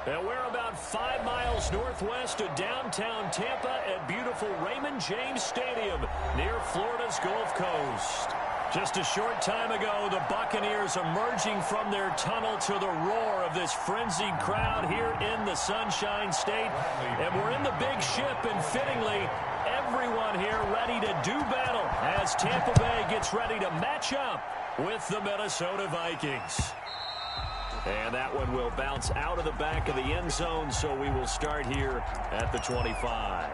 And we're about 5 miles northwest of downtown Tampa at beautiful Raymond James Stadium near Florida's Gulf Coast. Just a short time ago, the Buccaneers emerging from their tunnel to the roar of this frenzied crowd here in the Sunshine State. And we're in the big ship, and fittingly, everyone here ready to do battle as Tampa Bay gets ready to match up with the Minnesota Vikings. And that one will bounce out of the back of the end zone, so we will start here at the 25.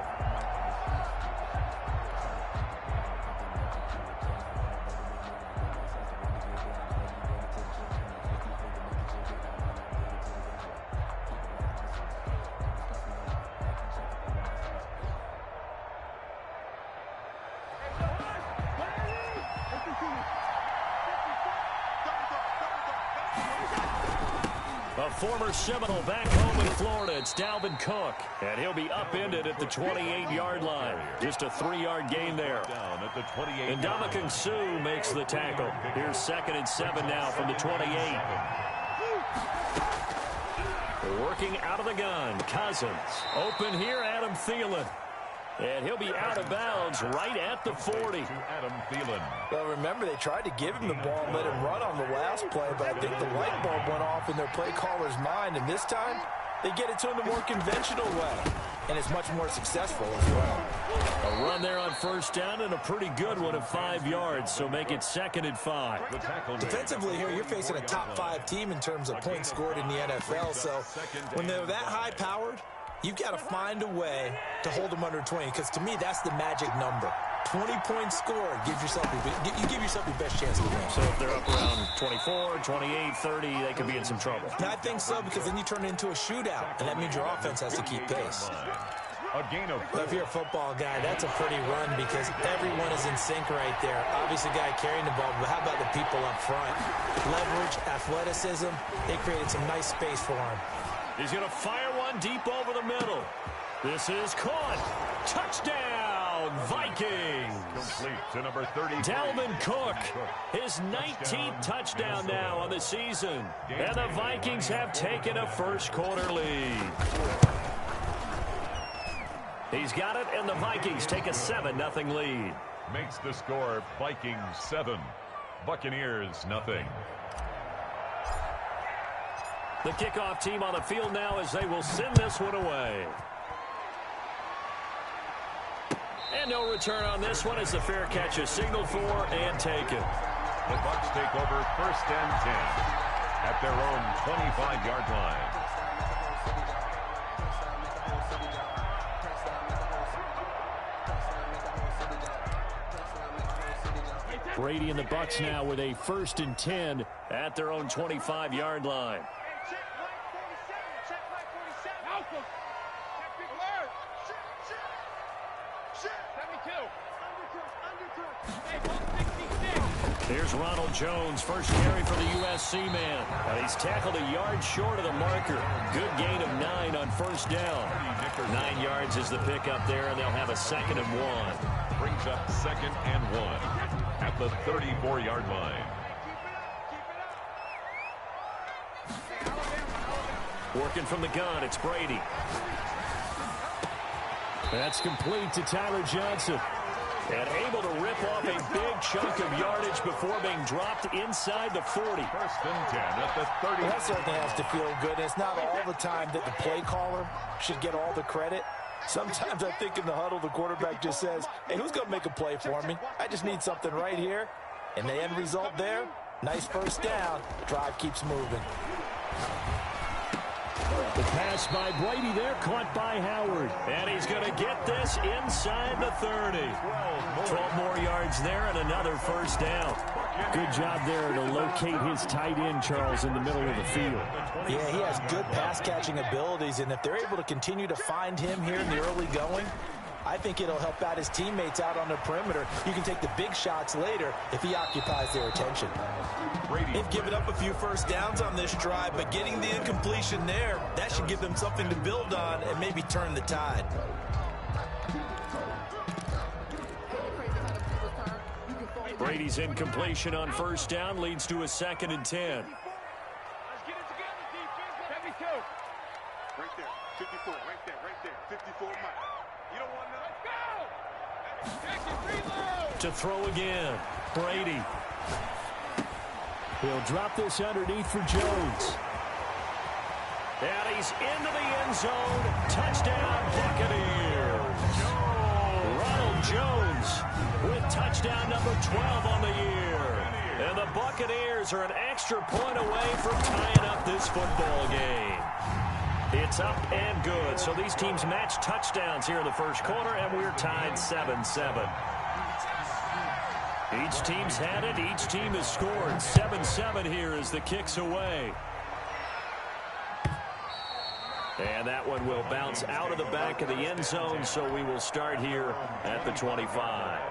A former Seminole back home in Florida, it's Dalvin Cook. And he'll be upended at the 28-yard line. Just a 3-yard gain there. And Ndamukong Suh makes the tackle. Here's 2nd and 7 now from the 28. Working out of the gun, Cousins. Open here, Adam Thielen. And he'll be out of bounds right at the 40. Adam Thielen. Well, remember, they tried to give him the ball and let him run on the last play, but I think the light bulb went off in their play caller's mind, and this time they get it to him the more conventional way, and it's much more successful as well. A run there on first down and a pretty good one of 5 yards, so make it 2nd and 5. Defensively here, you're facing a top 5 team in terms of points scored in the NFL, so when they're that high-powered, you've got to find a way to hold them under 20, because to me, that's the magic number. 20 points scored, you give yourself your best chance to win. So if they're up around 24, 28, 30, they could be in some trouble. I think so, because then you turn it into a shootout, and that means your offense has to keep pace. If you're a football guy, that's a pretty run because everyone is in sync right there. Obviously, guy carrying the ball, but how about the people up front? Leverage, athleticism, they created some nice space for him. He's going to fire one deep over the middle. This is caught. Touchdown, Vikings. Complete to number 30. Dalvin Cook, his 19th touchdown now on the season. And the Vikings have taken a first-quarter lead. He's got it, and the Vikings take a 7-0 lead. Makes the score Vikings 7, Buccaneers 0. The kickoff team on the field now as they will send this one away. And no return on this one as the fair catch is signaled for and taken. The Bucs take over 1st and 10 at their own 25-yard line. Brady and the Bucs now with a 1st and 10 at their own 25-yard line. Here's Ronald Jones, first carry for the USC man. And he's tackled a yard short of the marker. Good gain of 9 on first down. 9 yards is the pickup there, and they'll have a 2nd and 1. Brings up 2nd and 1 at the 34-yard line. Working from the gun, it's Brady. That's complete to Tyler Johnson. And able to rip off a big chunk of yardage before being dropped inside the 40. 1st and 10 at the 30. Well, that certainly has to feel good. It's not all the time that the play caller should get all the credit. Sometimes I think in the huddle, the quarterback just says, hey, who's going to make a play for me? I just need something right here. And the end result there, nice first down. Drive keeps moving. The pass by Brady there, caught by Howard. And he's going to get this inside the 30. 12 more yards there and another first down. Good job there to locate his tight end, Charles, in the middle of the field. Yeah, he has good pass-catching abilities, and if they're able to continue to find him here in the early going, I think it'll help out his teammates out on the perimeter. You can take the big shots later if he occupies their attention. They've given up a few first downs on this drive, but getting the incompletion there, that should give them something to build on and maybe turn the tide. Brady's incompletion on first down leads to a 2nd and 10. To throw again, Brady. He'll drop this underneath for Jones. And he's into the end zone. Touchdown, Buccaneers. Ronald Jones with touchdown number 12 on the year. And the Buccaneers are an extra point away from tying up this football game. It's up and good. So these teams match touchdowns here in the first quarter, and we're tied 7-7. Each team's had it. Each team has scored. 7-7 here as the kick's away. And that one will bounce out of the back of the end zone, so we will start here at the 25.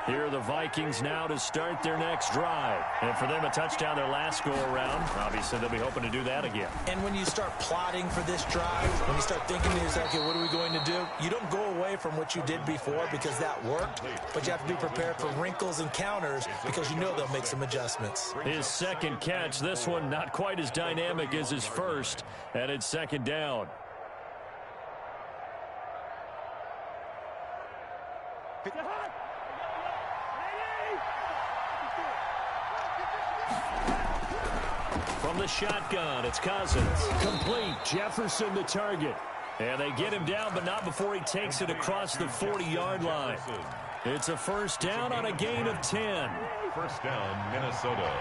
Here are the Vikings now to start their next drive. And for them, a touchdown their last go-around. Obviously, they'll be hoping to do that again. And when you start plotting for this drive, when you start thinking to yourself, okay, what are we going to do? You don't go away from what you did before because that worked, but you have to be prepared for wrinkles and counters because you know they'll make some adjustments. His second catch, this one not quite as dynamic as his first, and it's second down. From the shotgun, it's Cousins. Complete. Jefferson the target. And they get him down, but not before he takes it across the 40-yard line. It's a first down on a gain of 10. First down, Minnesota.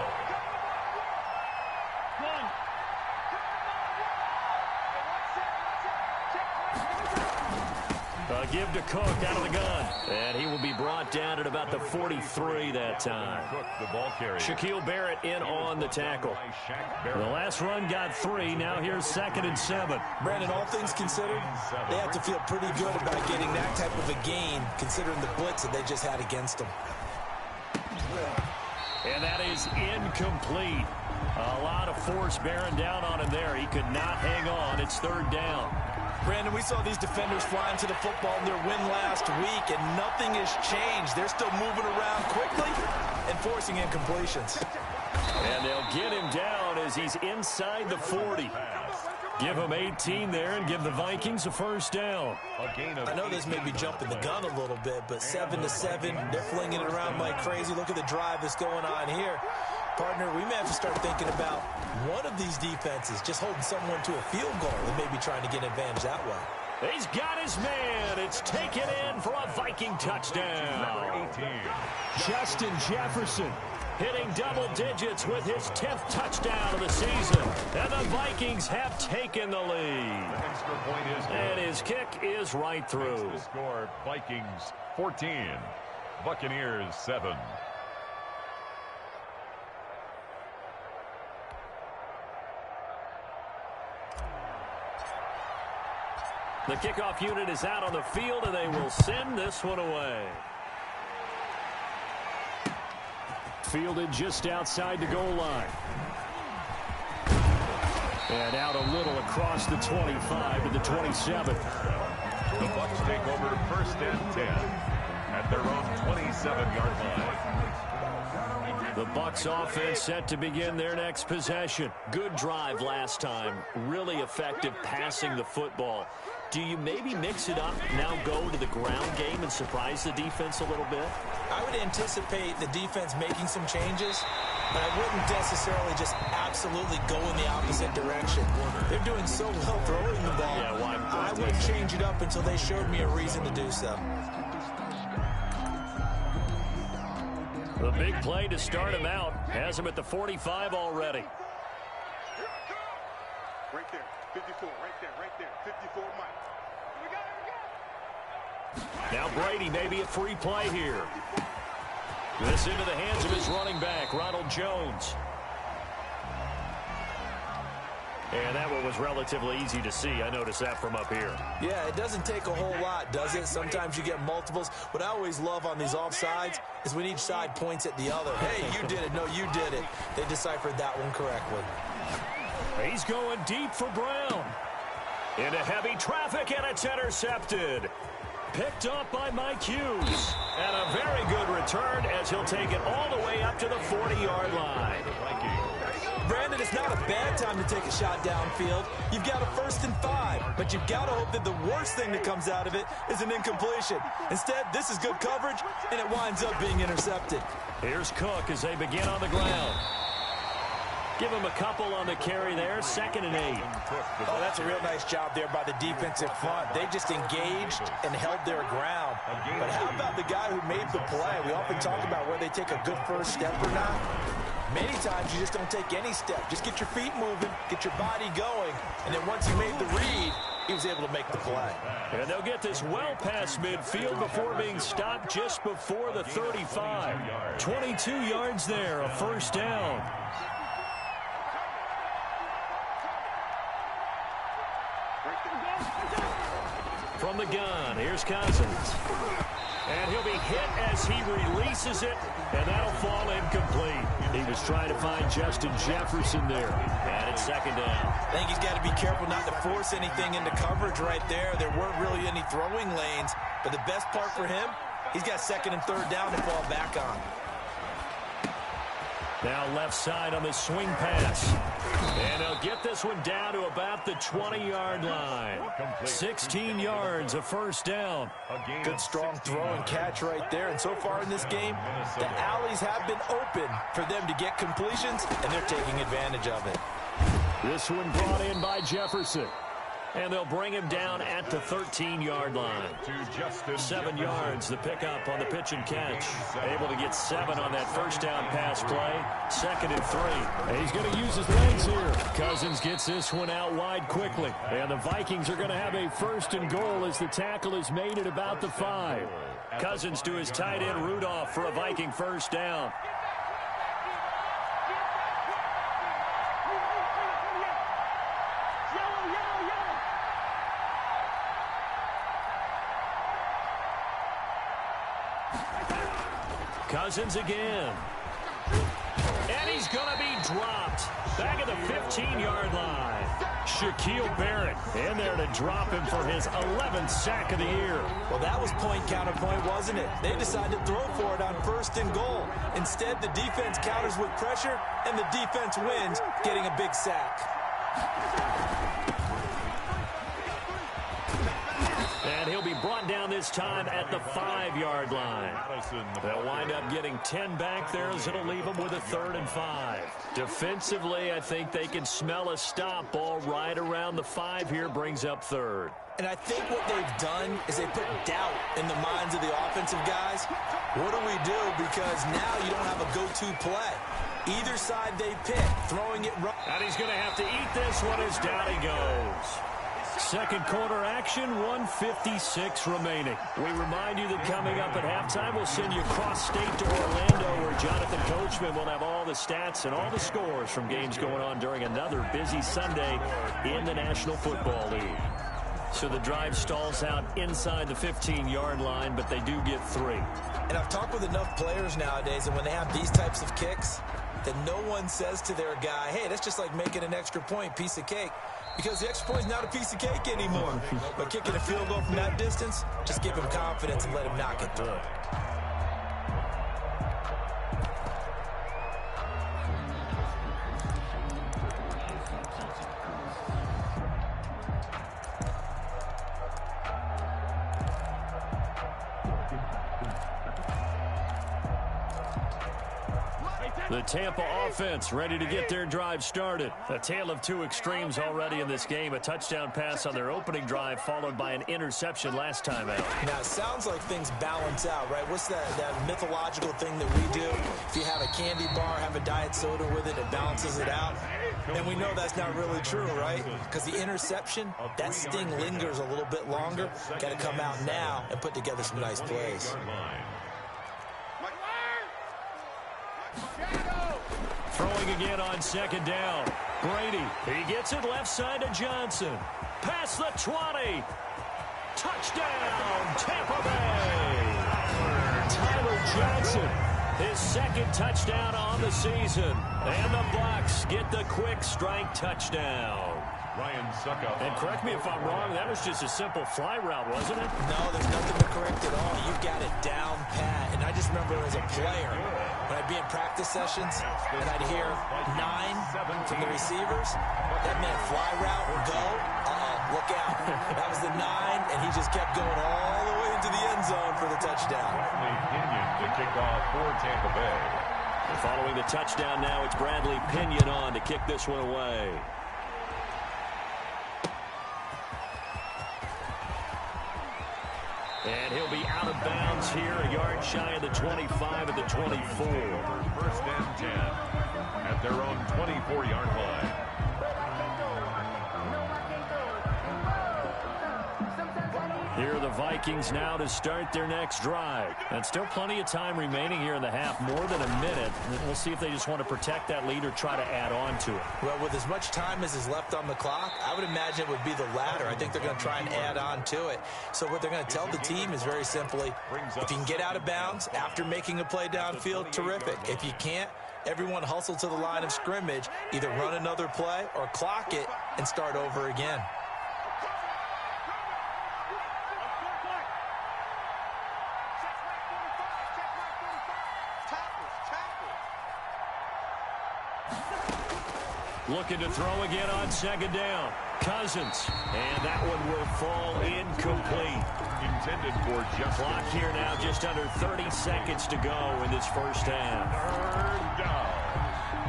Give to Cook out of the gun. And he will be brought down at about the 43 that time. Cook, the ball carrier. Shaquille Barrett in on the tackle. The last run got 3. Now here's 2nd and 7. Brandon, all things considered, they have to feel pretty good about getting that type of a gain, considering the blitz that they just had against them. And that is incomplete. A lot of force bearing down on him there. He could not hang on. It's 3rd down. Brandon, we saw these defenders flying to the football in their win last week, and nothing has changed. They're still moving around quickly and forcing incompletions. And they'll get him down as he's inside the 40. Give him 18 there and give the Vikings a first down. I know this may be jumping the gun a little bit, but 7-7, they're flinging it around like crazy. Look at the drive that's going on here. Partner, we may have to start thinking about one of these defenses just holding someone to a field goal and maybe trying to get an advantage that way. He's got his man. It's taken in for a Viking touchdown. 18. Justin Jefferson hitting double digits with his 10th touchdown of the season. And the Vikings have taken the lead. The extra point is good. And his kick is right through. The score, Vikings 14, Buccaneers 7. The kickoff unit is out on the field, and they will send this one away. Fielded just outside the goal line. And out a little across the 25 to the 27. The Bucs take over 1st and 10 at their own 27-yard line. The Bucs offense set to begin their next possession. Good drive last time. Really effective passing the football. Do you maybe mix it up, now go to the ground game and surprise the defense a little bit? I would anticipate the defense making some changes, but I wouldn't necessarily just absolutely go in the opposite direction. They're doing so well throwing the ball. Yeah, why? I wouldn't change it up until they showed me a reason to do so. The big play to start him out has him at the 45 already. Right there, 54, right there, 54, Mike. Now Brady, maybe a free play here. This into the hands of his running back, Ronald Jones. And that one was relatively easy to see. I noticed that from up here. Yeah, it doesn't take a whole lot, does it? Sometimes you get multiples. What I always love on these offsides is when each side points at the other. Hey, you did it. No, you did it. They deciphered that one correctly. He's going deep for Brown. Into heavy traffic, and it's intercepted. Picked up by Mike Hughes. And a very good return as he'll take it all the way up to the 40-yard line. Brandon, it's not a bad time to take a shot downfield. You've got a 1st and 5, but you've got to hope that the worst thing that comes out of it is an incompletion. Instead, this is good coverage, and it winds up being intercepted. Here's Cook as they begin on the ground. Give him a couple on the carry there, 2nd and 8. Oh, that's a real nice job there by the defensive front. They just engaged and held their ground. But how about the guy who made the play? We often talk about whether they take a good first step or not. Many times you just don't take any step. Just get your feet moving, get your body going, and then once you made the read, he was able to make the play. And they'll get this well past midfield before being stopped just before the 35. 22 yards there, a 1st down. From the gun, here's Cousins. And he'll be hit as he releases it, and that'll fall incomplete. He was trying to find Justin Jefferson there. And it's 2nd down. I think he's got to be careful not to force anything into coverage right there. There weren't really any throwing lanes, but the best part for him, he's got 2nd and 3rd down to fall back on. Now left side on the swing pass. And he'll get this one down to about the 20-yard line. 16 yards, a 1st down. Good strong throw and catch right there. And so far in this game, the alleys have been open for them to get completions, and they're taking advantage of it. This one brought in by Jefferson. And they'll bring him down at the 13-yard line. 7 yards, the pickup on the pitch and catch. Able to get 7 on that 1st down pass play. 2nd and 3. And he's going to use his legs here. Cousins gets this one out wide quickly. And the Vikings are going to have a 1st and goal as the tackle is made at about the 5. Cousins to his tight end Rudolph for a Viking 1st down. Cousins again. And he's going to be dropped. Back at the 15-yard line. Shaquille Barrett in there to drop him for his 11th sack of the year. Well, that was point counterpoint, wasn't it? They decided to throw for it on 1st and goal. Instead, the defense counters with pressure, and the defense wins, getting a big sack. And he'll be brought down this time at the 5-yard line. They'll wind up getting 10 back there as it'll leave them with a 3rd and 5. Defensively, I think they can smell a stop ball right around the 5 here, brings up 3rd. And I think what they've done is they put doubt in the minds of the offensive guys. What do we do? Because now you don't have a go-to play. Either side they pick, throwing it right. And he's going to have to eat this one as down he goes. 2nd quarter action, 1:56 remaining. We remind you that coming up at halftime, we'll send you across state to Orlando, where Jonathan Coachman will have all the stats and all the scores from games going on during another busy Sunday in the National Football League. So the drive stalls out inside the 15-yard line, but they do get 3. And I've talked with enough players nowadays, and when they have these types of kicks, that no one says to their guy, hey, that's just like making an extra point, piece of cake. Because the extra point is not a piece of cake anymore. But kicking a field goal from that distance, just give him confidence and let him knock it through. The Tampa offense ready to get their drive started. A tale of 2 extremes already in this game. A touchdown pass on their opening drive followed by an interception last time out. Now, it sounds like things balance out, right? What's that mythological thing that we do? If you have a candy bar, have a diet soda with it, it balances it out. And we know that's not really true, right? Because the interception, that sting lingers a little bit longer. Got to come out now and put together some nice plays. Throwing again on 2nd down. Brady, he gets it left side to Johnson. Past the 20. Touchdown, Tampa Bay. Tyler Johnson, his 2nd touchdown on the season. And the Bucs get the quick strike touchdown. And correct me if I'm wrong, that was just a simple fly route, wasn't it? No, there's nothing to correct at all. You've got it down pat. And I just remember as a player, when I'd be in practice sessions, and I'd hear 9 from the receivers, that meant fly route, go, look out. That was the 9, and he just kept going all the way into the end zone for the touchdown. Pinion to kick off for Tampa Bay. And following the touchdown now, it's Bradley Pinion on to kick this one away. And he'll be out of bounds here, a yard shy of the 25 at the 24. First and 10 at their own 24-yard line. Here are the Vikings now to start their next drive. And still plenty of time remaining here in the half, more than a minute. We'll see if they just want to protect that lead or try to add on to it. Well, with as much time as is left on the clock, I would imagine it would be the latter. I think they're going to try and add on to it. So what they're going to tell the team is very simply, if you can get out of bounds after making a play downfield, terrific. If you can't, everyone hustle to the line of scrimmage, either run another play or clock it and start over again. Looking to throw again on second down. Cousins. And that one will fall incomplete. Intended for just clock here now, just under 30 seconds to go in this first half. Third down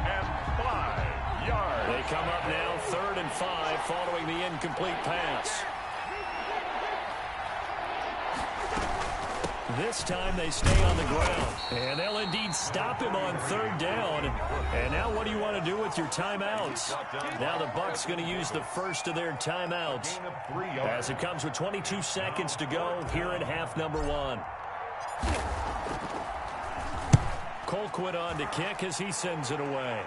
and 5 yards. They come up now 3rd and 5 following the incomplete pass. This time they stay on the ground. And they'll indeed stop him on 3rd down. And now what do you want to do with your timeouts? Now the Bucs going to use the first of their timeouts as it comes with 22 seconds to go here in half number 1. Colquitt on to kick as he sends it away.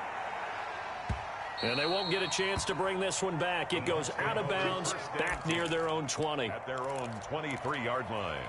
And they won't get a chance to bring this one back. It goes out of bounds back near their own 20. At their own 23-yard line.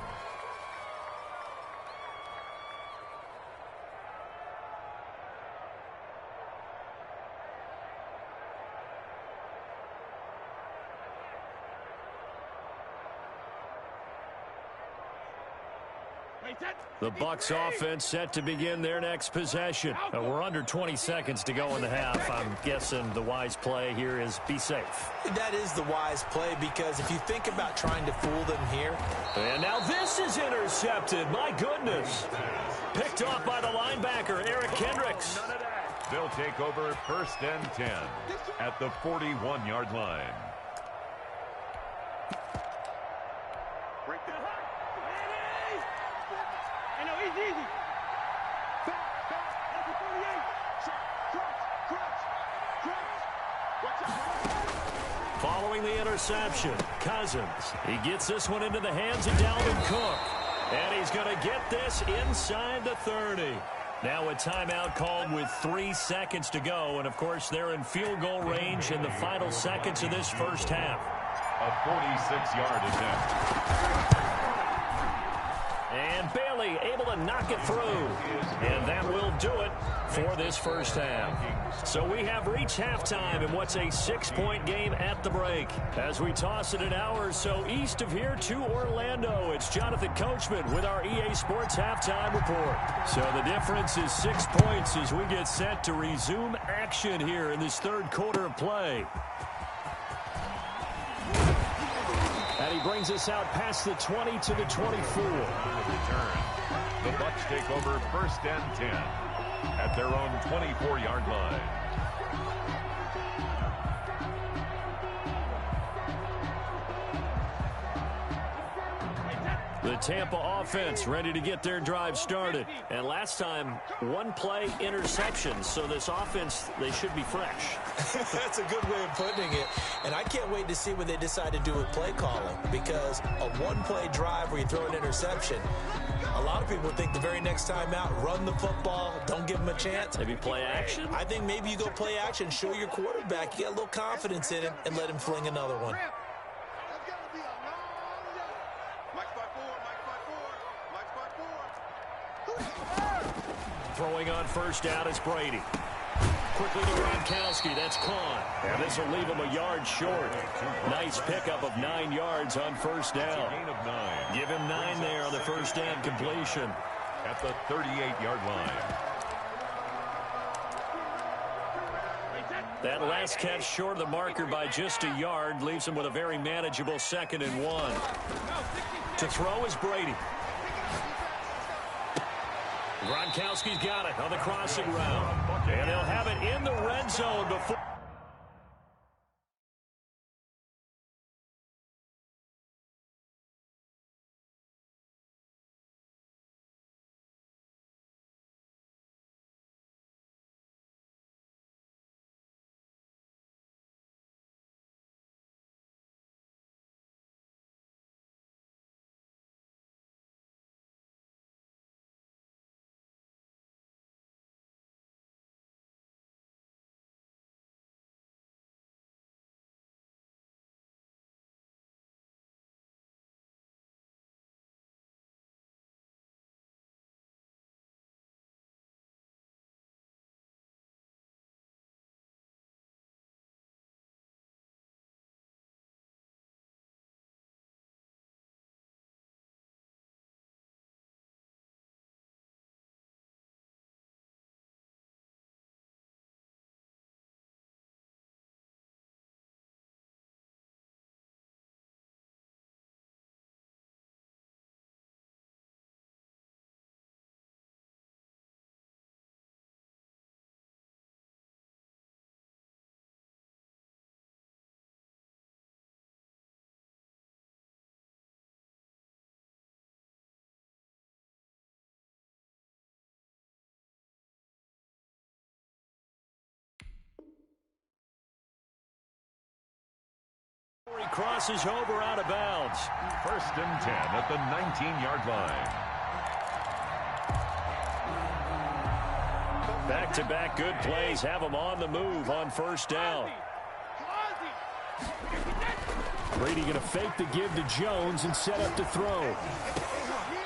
The Bucs offense set to begin their next possession. We're under 20 seconds to go in the half. I'm guessing the wise play here is be safe. That is the wise play, because if you think about trying to fool them here. And now this is intercepted. My goodness. Picked off by the linebacker, Eric Kendricks. They'll take over 1st and 10 at the 41-yard line. Following the interception, Cousins. He gets this one into the hands of Dalvin Cook. And he's going to get this inside the 30. Now a timeout called with 3 seconds to go. And, of course, they're in field goal range in the final seconds of this first half. A 46-yard attempt. And Bailey able to knock it through. And that will do it for this first half. So we have reached halftime in what's a 6-point game at the break. As we toss it an hour or so east of here to Orlando, it's Jonathan Coachman with our EA Sports Halftime Report. So the difference is 6 points as we get set to resume action here in this third quarter of play. And he brings us out past the 20 to the 24. Return. The Bucs take over 1st and 10 at their own 24-yard line. The Tampa offense ready to get their drive started. And last time, 1-play interception. So this offense, they should be fresh. That's a good way of putting it. And I can't wait to see what they decide to do with play calling, because a 1-play drive where you throw an interception, a lot of people think the very next time out, run the football, don't give them a chance. Maybe play action? I think maybe you go play action, show your quarterback, you got a little confidence in him, and let him fling another one. Throwing on first down is Brady. quickly to Gronkowski. That's caught. And this will leave him a yard short. Nice pickup of 9 yards on first down. Gain of 9. Give him 9 there on the first down completion. At the 38-yard line. That last catch short of the marker by just a yard leaves him with a very manageable 2nd and 1. To throw is Brady. Gronkowski's got it on the crossing route. And they'll have it in the red zone before. He crosses over out of bounds. 1st and 10 at the 19-yard line. Back-to-back good plays have him on the move on first down. Brady going to fake the give to Jones and set up to throw.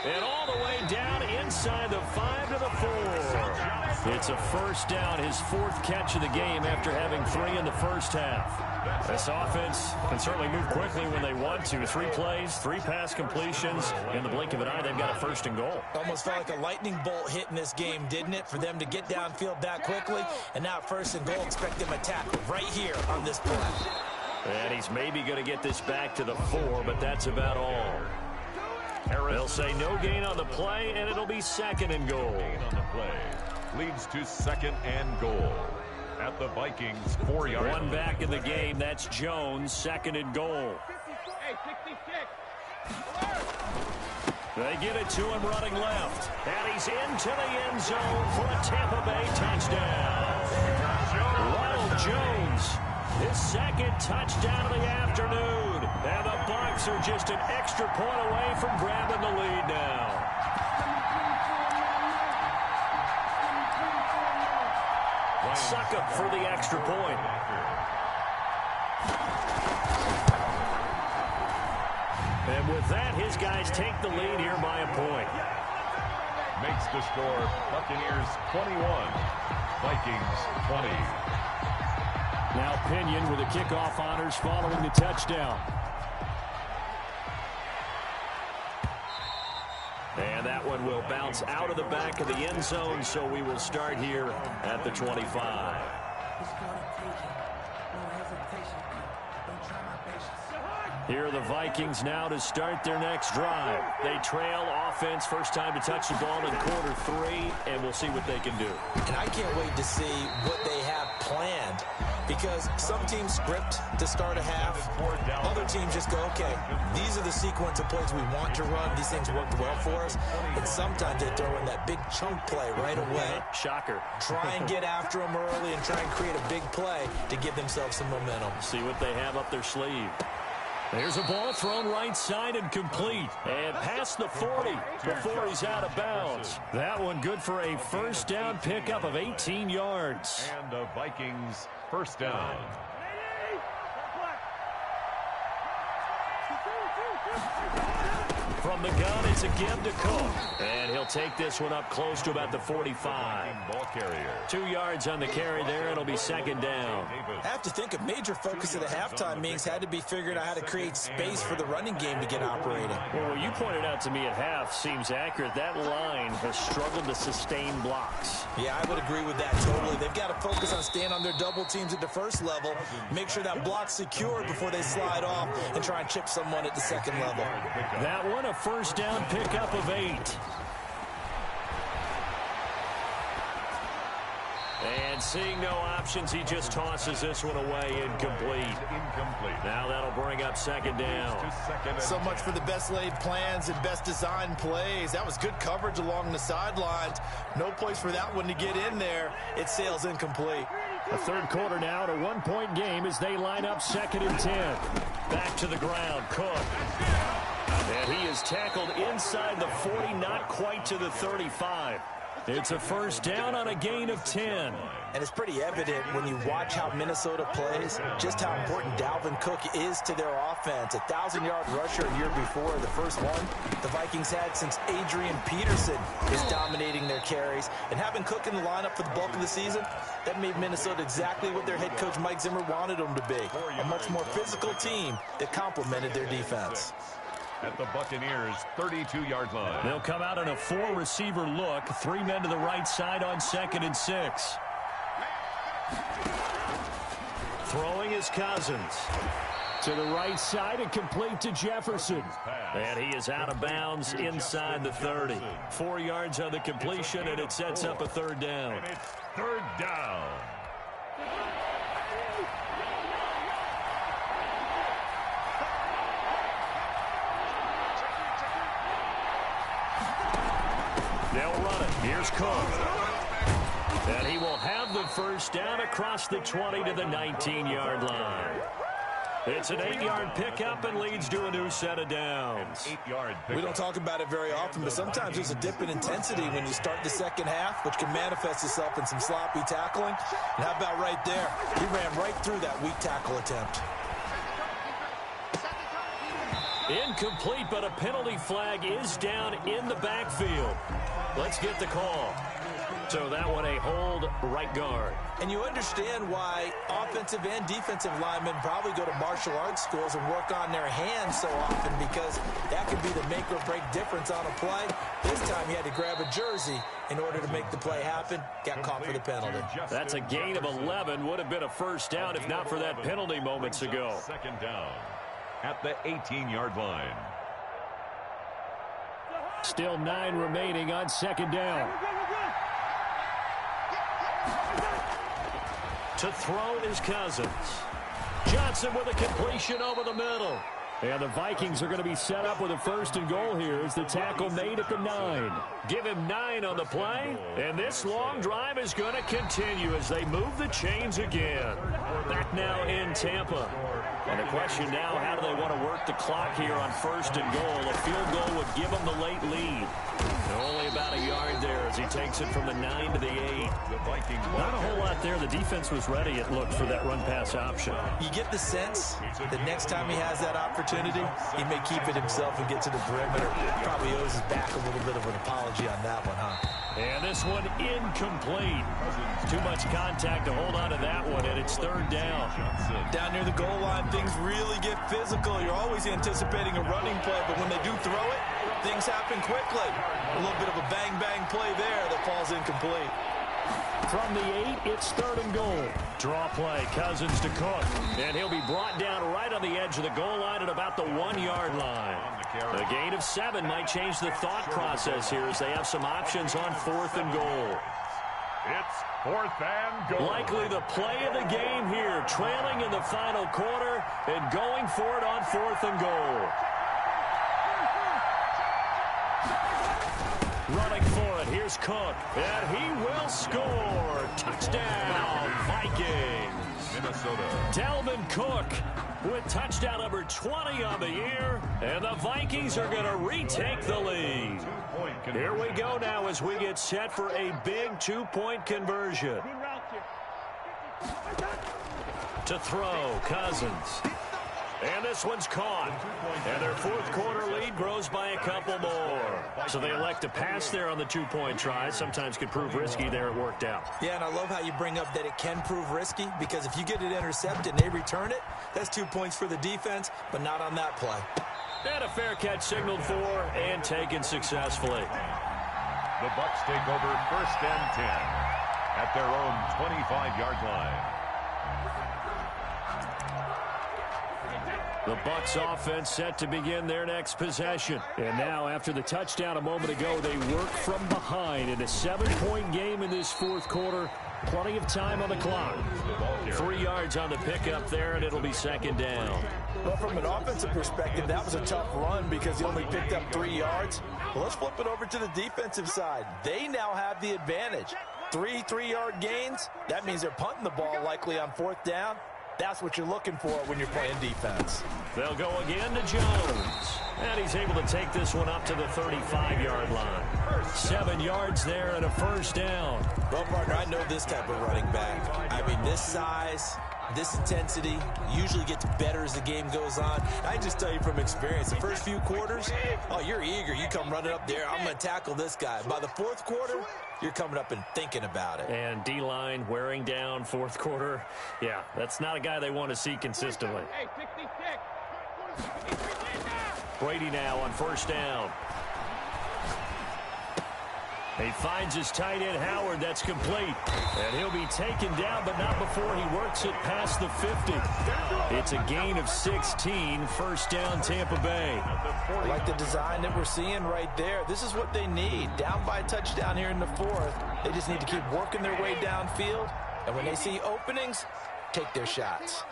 And all the way down inside the 5 to the 4. It's a first down, his 4th catch of the game after having 3 in the first half. This offense can certainly move quickly when they want to. 3 plays, 3 pass completions. In the blink of an eye, they've got a 1st and goal. Almost felt like a lightning bolt hit in this game, didn't it? For them to get downfield that quickly. And now 1st and goal, expect them to tackle right here on this play. And he's maybe going to get this back to the 4, but that's about all. They'll say no gain on the play, and it'll be 2nd and goal. Gain on the play leads to 2nd and goal. At the Vikings 4-yard line. 1 back in the game. That's Jones. 2nd and goal. They get it to him running left. And he's into the end zone for a Tampa Bay touchdown. Ronald Jones, his 2nd touchdown of the afternoon. And the Bucs are just an extra point away from grabbing the lead now. Suck up for the extra point. And with that, his guys take the lead here by a point. Makes the score Buccaneers 21, Vikings 20. Now Pinion with the kickoff honors following the touchdown. And that one will bounce out of the back of the end zone, so we will start here at the 25. Here are the Vikings now to start their next drive. They trail offense, first time to touch the ball in quarter 3, and we'll see what they can do. And I can't wait to see what they have planned, because some teams script to start a half. Other teams just go, okay, these are the sequence of plays we want to run. These things worked well for us. And sometimes they throw in that big chunk play right away. Shocker. Try and get after them early and try and create a big play to give themselves some momentum. See what they have up their sleeve. There's a ball thrown right side and complete. And past the 40 before he's out of bounds. That one good for a first down pickup of 18 yards. And the Vikings first down. From the gun, it's a give to Cook. And he'll take this one up close to about the 45. Ball carrier. 2 yards on the carry there. It'll be second down. I have to think a major focus of the halftime meetings had to be figuring out how to create space for the running game to get operating. Well, what you pointed out to me at half seems accurate. That line has struggled to sustain blocks. Yeah, I would agree with that totally. They've got to focus on staying on their double teams at the first level, make sure that block's secured before they slide off and try and chip someone at the second level. That one, a first down pickup of 8. And seeing no options, he just tosses this one away, incomplete. Now that'll bring up second down. So much for the best laid plans and best designed plays. That was good coverage along the sidelines. No place for that one to get in there. It sails incomplete. A third quarter now, a 1-point game as they line up 2nd and 10. Back to the ground, Cook. And he is tackled inside the 40, not quite to the 35. It's a first down on a gain of 10. And it's pretty evident when you watch how Minnesota plays, just how important Dalvin Cook is to their offense. 1,000-yard rusher a year before, the first one the Vikings had since Adrian Peterson is dominating their carries. And having Cook in the lineup for the bulk of the season, that made Minnesota exactly what their head coach Mike Zimmer wanted them to be. A much more physical team that complemented their defense. At the Buccaneers' 32-yard line. They'll come out in a 4-receiver look. 3 men to the right side on 2nd and 6. Throwing is Cousins. To the right side and complete to Jefferson. And he is out of bounds inside the 30. 4 yards on the completion, and it sets up a third down. And it's third down. They'll run it. Here's Cook. And he will have the first down across the 20 to the 19-yard line. It's an 8-yard pickup and leads to a new set of downs. 8-yard pickup. We don't talk about it very often, but sometimes there's a dip in intensity when you start the second half, which can manifest itself in some sloppy tackling. And how about right there? He ran right through that weak tackle attempt. Incomplete, but a penalty flag is down in the backfield. Let's get the call. So that one a hold right guard. And you understand why offensive and defensive linemen probably go to martial arts schools and work on their hands so often, because that could be the make or break difference on a play. This time he had to grab a jersey in order to make the play happen. Got caught for the penalty. That's a gain of 11. Would have been a first down if not for that penalty moments ago. Second down at the 18-yard line. Still 9 remaining on second down. To throw is Cousins. Johnson with a completion over the middle. And the Vikings are going to be set up with a first and goal here as the tackle made at the 9. Give him 9 on the play. And this long drive is going to continue as they move the chains again. Back now in Tampa. And the question now, how do they want to work the clock here on first and goal? A field goal would give them the late lead. And only about a yard there as he takes it from the 9 to the 8. Not a whole lot there. The defense was ready, it looked, for that run-pass option. You get the sense that next time he has that opportunity, he may keep it himself and get to the perimeter. Probably owes his back a little bit of an apology on that one, huh? And this one incomplete. Too much contact to hold on to that one, and it's third down. Down near the goal line, things really get physical. You're always anticipating a running play, but when they do throw it, things happen quickly. A little bit of a bang-bang play there that falls incomplete. From the 8, it's third and goal. Draw play, Cousins to Cook. And he'll be brought down right on the edge of the goal line at about the 1-yard line. A gain of 7 might change the thought process here as they have some options on fourth and goal. It's fourth and goal. Likely the play of the game here, trailing in the final quarter and going for it on fourth and goal. Running for it, here's Cook, and he will score. Touchdown, Vikings. Minnesota. Dalvin Cook with touchdown number 20 on the year, and the Vikings are going to retake the lead. Here we go now as we get set for a big 2-point conversion. To throw, Cousins. And this one's caught. And their fourth quarter lead grows by a couple more. So they elect to pass there on the two-point try. Sometimes could prove risky there. It worked out. Yeah, and I love how you bring up that it can prove risky, because if you get it intercepted and they return it, that's 2 points for the defense, but not on that play. And a fair catch signaled for and taken successfully. The Bucs take over 1st and 10 at their own 25-yard line. The Bucs offense set to begin their next possession. And now, after the touchdown a moment ago, they work from behind in a 7-point game in this fourth quarter. Plenty of time on the clock. 3 yards on the pickup there, and it'll be second down. Well, from an offensive perspective, that was a tough run because he only picked up 3 yards. Well, let's flip it over to the defensive side. They now have the advantage. 3 3-yard gains. That means they're punting the ball likely on 4th down. That's what you're looking for when you're playing defense. They'll go again to Jones. And he's able to take this one up to the 35-yard line. 7 yards there and a first down. Well, partner, I know this type of running back. I mean, this size, this intensity usually gets better as the game goes on. I just tell you from experience, the first few quarters, oh, you're eager. You come running up there, I'm going to tackle this guy. By the fourth quarter, you're coming up and thinking about it. And D-line wearing down fourth quarter. Yeah, that's not a guy they want to see consistently. Brady now on first down. He finds his tight end, Howard. That's complete. And he'll be taken down, but not before he works it past the 50. It's a gain of 16. First down, Tampa Bay. I like the design that we're seeing right there. This is what they need. Down by a touchdown here in the fourth. They just need to keep working their way downfield. And when they see openings, take their shots.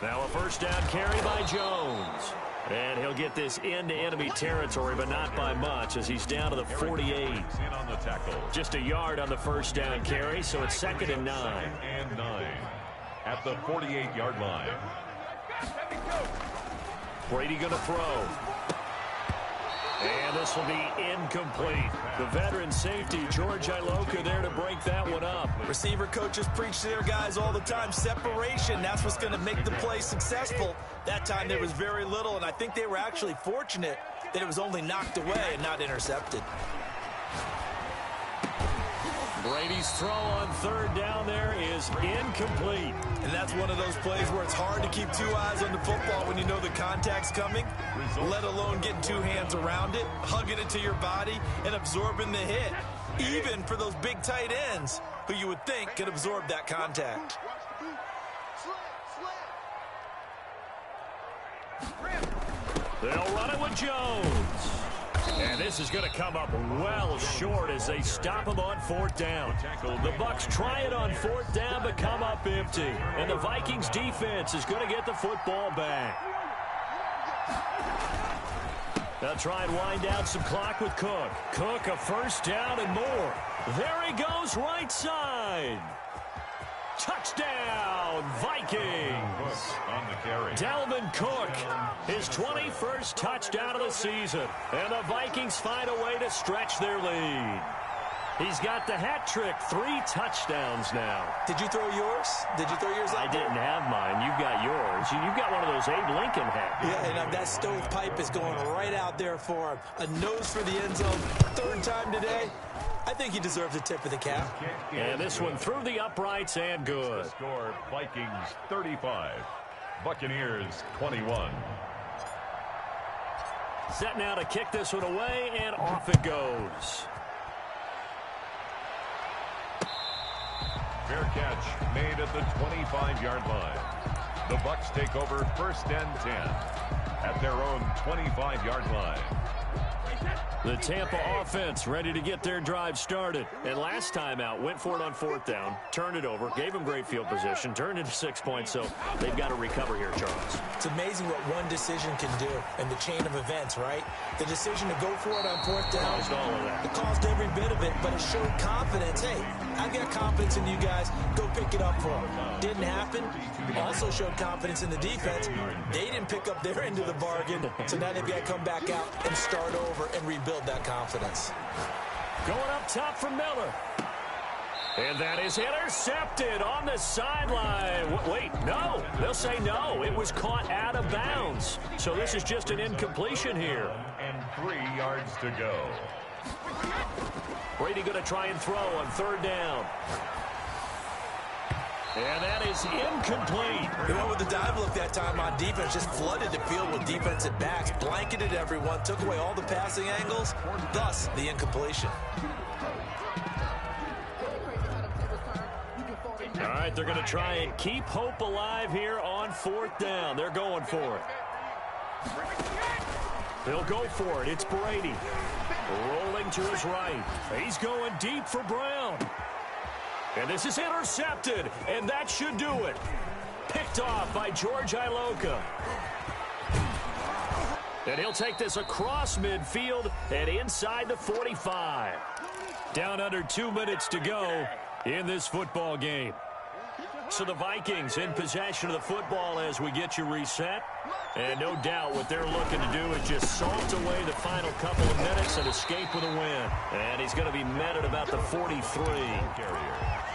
Now a first down carry by Jones. And he'll get this into enemy territory, but not by much, as he's down to the 48. Just a yard on the first down carry, so it's 2nd and 9. And 9 at the 48-yard line. Brady going to throw. And this will be incomplete. The veteran safety, George Iloka, there to break that one up. Receiver coaches preach to their guys all the time. Separation, that's what's going to make the play successful. That time there was very little, and I think they were actually fortunate that it was only knocked away and not intercepted. Brady's throw on third down there is incomplete. And that's one of those plays where it's hard to keep 2 eyes on the football when you know the contact's coming, let alone getting 2 hands around it, hugging it to your body, and absorbing the hit. Even for those big tight ends who you would think could absorb that contact. They'll run it with Jones. And this is going to come up well short as they stop him on 4th down. The Bucs try it on 4th down, but come up empty. And the Vikings defense is going to get the football back. They'll try and wind down some clock with Cook. Cook, a first down and more. There he goes, right side. Touchdown, Vikings. On the carry. Dalvin Cook, his 21st touchdown of the season. And the Vikings find a way to stretch their lead. He's got the hat trick, 3 touchdowns now. Did you throw yours? Did you throw yours out? I didn't have mine. You've got yours. You've got one of those Abe Lincoln hats. Yeah, and that stovepipe is going right out there for him. A nose for the end zone. 3rd time today. I think he deserves a tip of the cap. And this one through the uprights and good. Score, Vikings 35, Buccaneers 21. Set now to kick this one away, and off it goes. Fair catch made at the 25-yard line. The Bucs take over 1st and 10 at their own 25-yard line. The Tampa offense ready to get their drive started. And last time out, went for it on 4th down, turned it over, gave them great field position, turned into 6 points, so they've got to recover here, Charles. It's amazing what one decision can do in the chain of events, right? The decision to go for it on 4th down. Caused all of that. It caused every bit of it, but it showed confidence. Hey, I've got confidence in you guys. Go pick it up for them. Didn't happen. Also showed confidence in the defense. They didn't pick up their end of the bargain, so now they've got to come back out and start over and rebuild that confidence. Going up top for Miller. And that is intercepted on the sideline. Wait, no. They'll say no. It was caught out of bounds. So this is just an incompletion here. And 3 yards to go. Brady going to try and throw on 3rd down. And that is incomplete. He went with the dive look that time on defense. Just flooded the field with defensive backs. Blanketed everyone. Took away all the passing angles. Thus, the incompletion. All right, they're going to try and keep hope alive here on 4th down. They're going for it. They'll go for it. It's Brady. Rolling to his right. He's going deep for Brown. And this is intercepted, and that should do it. Picked off by George Iloka. And he'll take this across midfield and inside the 45. Down under 2 minutes to go in this football game. So the Vikings in possession of the football as we get you reset. And no doubt what they're looking to do is just salt away the final couple of minutes and escape with a win. And he's going to be met at about the 43.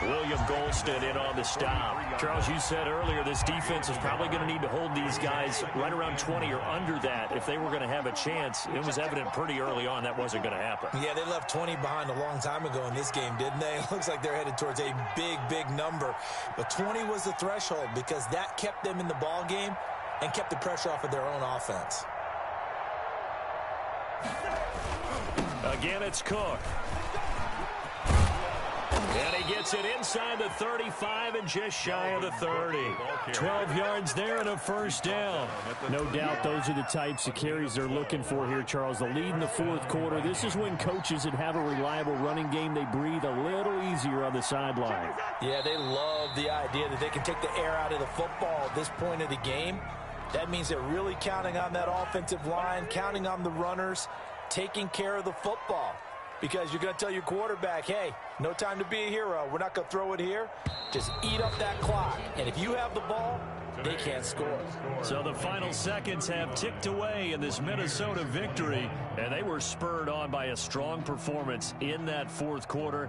William Golston in on the stop. Charles, you said earlier this defense is probably going to need to hold these guys right around 20 or under that if they were going to have a chance. It was evident pretty early on that wasn't going to happen. Yeah, they left 20 behind a long time ago in this game, didn't they? It looks like they're headed towards a big, big number. But 20 was the threshold because that kept them in the ball game and kept the pressure off of their own offense. Again, it's Cook. And he gets it inside the 35 and just shy of the 30. 12 yards there and a 1st down. No doubt those are the types of carries they're looking for here, Charles. The lead in the 4th quarter. This is when coaches that have a reliable running game, they breathe a little easier on the sideline. Yeah, they love the idea that they can take the air out of the football at this point of the game. That means they're really counting on that offensive line, counting on the runners, taking care of the football. Because you're going to tell your quarterback, hey, no time to be a hero. We're not going to throw it here. Just eat up that clock. And if you have the ball, they can't score. So the final seconds have ticked away in this Minnesota victory. And they were spurred on by a strong performance in that 4th quarter.